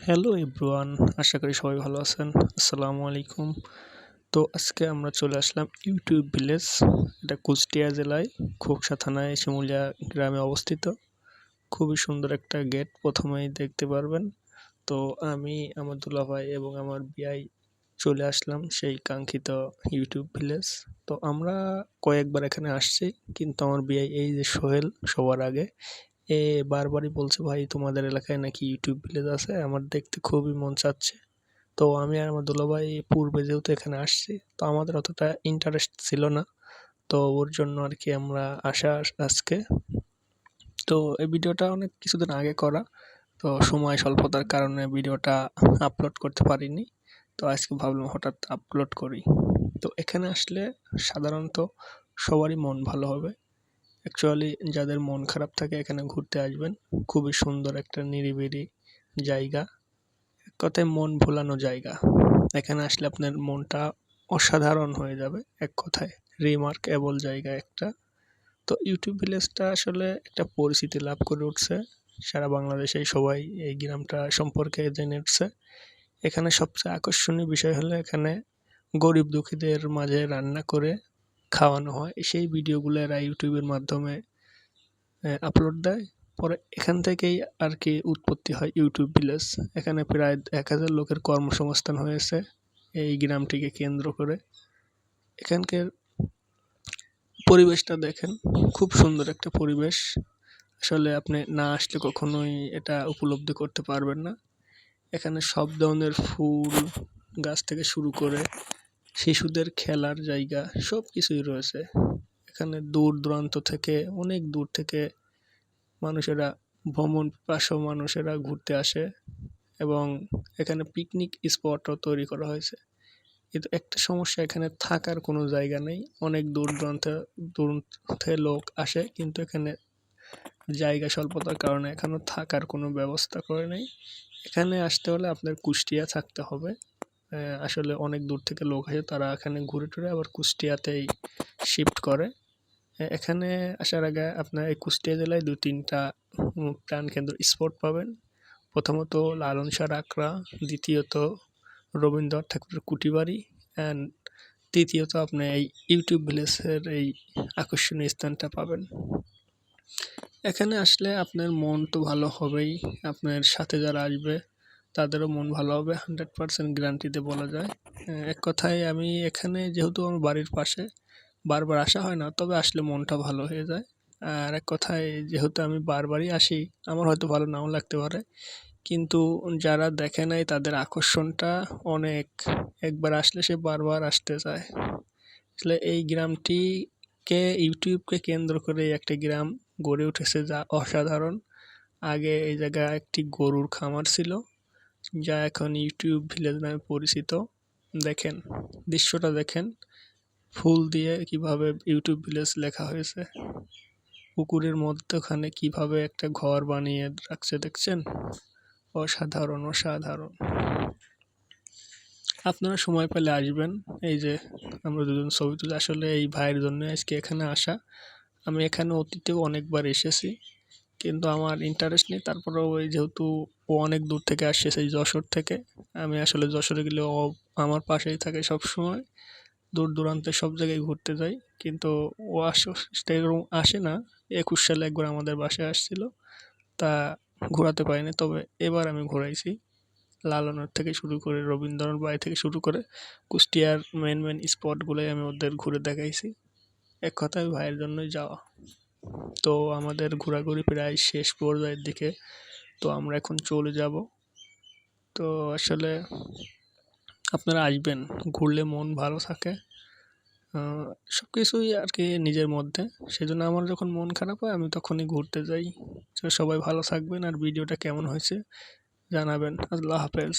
Hello everyone, আশা করি সবাই ভালো আছেন। আসসালামু আলাইকুম। তো আজকে আমরা চলে আসলাম ইউটিউব ভিলেজ। এটা কুষ্টিয়া জেলায় খোকসা থানায় শিমুলিয়া গ্রামে অবস্থিত। খুবই সুন্দর একটা গেট প্রথমেই দেখতে পারবেন। তো আমি, আমার দুলাভাই এবং আমার বিয়াই চলে আসলাম সেই কাঙ্ক্ষিত ইউটিউব ভিলেজ। তো আমরা কয়েকবার এখানে আসছি, কিন্তু আমার বিয়াই এই যে সোহেল সবার আগে এ বারবারই বলছে, ভাই তোমাদের এলাকায় নাকি ইউটিউব ভিলেজ আছে, আমার দেখতে খুবই মন চাচ্ছে। তো আমি আর আমার দুলাভাই পূর্বে যেহেতু এখানে আসছি, তো আমাদের অতটা ইন্টারেস্ট ছিল না। তো ওর জন্য আর কি আমরা আসা আজকে। তো এই ভিডিওটা অনেক কিছুদিন আগে করা, তো সময় স্বল্পতার কারণে ভিডিওটা আপলোড করতে পারিনি। তো আজকে ভাবলাম হঠাৎ আপলোড করি। তো এখানে আসলে সাধারণত সবারই মন ভালো হবে। অ্যাকচুয়ালি যাদের মন খারাপ থাকে এখানে ঘুরতে আসবেন। খুবই সুন্দর একটা নিরিবিলি জায়গা, এক কথায় মন ভোলানো জায়গা। এখানে আসলে আপনার মনটা অসাধারণ হয়ে যাবে, এক কথায় রিমার্কেবল জায়গা একটা। তো ইউটিউব ভিলেজটা আসলে একটা পরিচিতি লাভ করে উঠছে, সারা বাংলাদেশে সবাই এই গ্রামটা সম্পর্কে জেনে উঠছে। এখানে সবচেয়ে আকর্ষণীয় বিষয় হলো এখানে গরিব দুঃখীদের মাঝে রান্না করে খাওয়ানো হয়, সেই ভিডিওগুলো এরা ইউটিউবের মাধ্যমে আপলোড দেয়। পরে এখান থেকেই আর কি উৎপত্তি হয় ইউটিউব ভিলেজ। এখানে প্রায় 1000 লোকের কর্মসংস্থান হয়েছে এই গ্রামটিকে কেন্দ্র করে। এখানকার পরিবেশটা দেখেন, খুব সুন্দর একটা পরিবেশ। আসলে আপনি না আসলে কখনোই এটা উপলব্ধি করতে পারবেন না। এখানে সব ধরনের ফুল গাছ থেকে শুরু করে শিশুদের খেলার জায়গা সব কিছুই রয়েছে। এখানে দূর দূরান্ত থেকে, অনেক দূর থেকে মানুষেরা, ভ্রমণ পিপাসু মানুষেরা ঘুরতে আসে এবং এখানে পিকনিক স্পটও তৈরি করা হয়েছে। কিন্তু একটা সমস্যা, এখানে থাকার কোনো জায়গা নেই। অনেক দূর দূরান্তে লোক আসে, কিন্তু এখানে জায়গা স্বল্পতার কারণে এখানে থাকার কোনো ব্যবস্থা করে নেই। এখানে আসতে হলে আপনার কুষ্টিয়া থাকতে হবে। আসলে অনেক দূর থেকে লোক আসে, তারা এখানে ঘুরে টুরে আবার কুষ্টিয়াতেই শিফট করে। এখানে আসার আগে আপনার এই কুষ্টিয়া জেলায় 2-3টা প্রাণকেন্দ্র স্পট পাবেন। প্রথমত লালন শাহ আকড়া, দ্বিতীয়ত রবীন্দ্রনাথ ঠাকুরের কুটিবাড়ি, অ্যান্ড তৃতীয়ত আপনি এই ইউটিউব ভিলেজের এই আকর্ষণীয় স্থানটা পাবেন। এখানে আসলে আপনার মন তো ভালো হবেই, আপনার সাথে যারা আসবে তাদেরও মন ভালো হবে, 100% গ্যারান্টিতে বলা যায়। এক কথায় আমি এখানে যেহেতু আমার বাড়ির পাশে, বারবার আসা হয় না, তবে আসলে মনটা ভালো হয়ে যায়। আর এক কথায় যেহেতু আমি বারবারই আসি, আমার হয়তো ভালো নাও লাগতে পারে, কিন্তু যারা দেখে নাই তাদের আকর্ষণটা অনেক। একবার আসলে সে বারবার আসতে চায়। আসলে এই গ্রামটিকে ইউটিউবকে কেন্দ্র করে একটা গ্রাম গড়ে উঠেছে, যা অসাধারণ। আগে এই জায়গায় একটি গরুর খামার ছিল, যা এখন ইউটিউব ভিলেজ নামে পরিচিত। দেখেন, দৃশ্যটা দেখেন, ফুল দিয়ে কিভাবে ইউটিউব ভিলেজ লেখা হয়েছে। পুকুরের মধ্যখানে কিভাবে একটা ঘর বানিয়ে রাখছে দেখছেন, অসাধারণ অসাধারণ। আপনারা সময় পেলে আসবেন। এই যে আমরা দুজন ছবি তুলে, আসলে এই ভাইয়ের জন্য আজকে এখানে আসা। আমি এখানে অতীতেও অনেকবার এসেছি, কিন্তু আমার ইন্টারেস্ট নেই। তারপরেও ওই যেহেতু ও অনেক দূর থেকে আসছে, সেই যশোর থেকে, আমি আসলে যশোরে গেলে ও আমার পাশেই থাকে সব সময়। দূর দূরান্তে সব জায়গায় ঘুরতে যাই, কিন্তু ও এরকম আসে না। 21 সালে একবার আমাদের বাসায় আসছিল, তা ঘোরাতে পারিনি। তবে এবার আমি ঘোরাইছি। লালনের থেকে শুরু করে, রবীন্দ্রনাথ বাড়ি থেকে শুরু করে কুষ্টিয়ার মেন স্পটগুলোই আমি ওদের ঘুরে দেখাইছি। এক কথায় ভাইয়ের জন্যই যাওয়া। তো আমাদের ঘোরাঘুরি প্রায় শেষ পর্যায়ের দিকে, তো আমরা এখন চলে যাব। তো আসলে আপনারা আসবেন, ঘুরলে মন ভালো থাকে। সব কিছুই আর কি নিজের মধ্যে। সেজন্য আমার যখন মন খারাপ হয় আমি তখনই ঘুরতে যাই। তো সবাই ভালো থাকবেন, আর ভিডিওটা কেমন হয়েছে জানাবেন। আল্লাহ হাফেজ।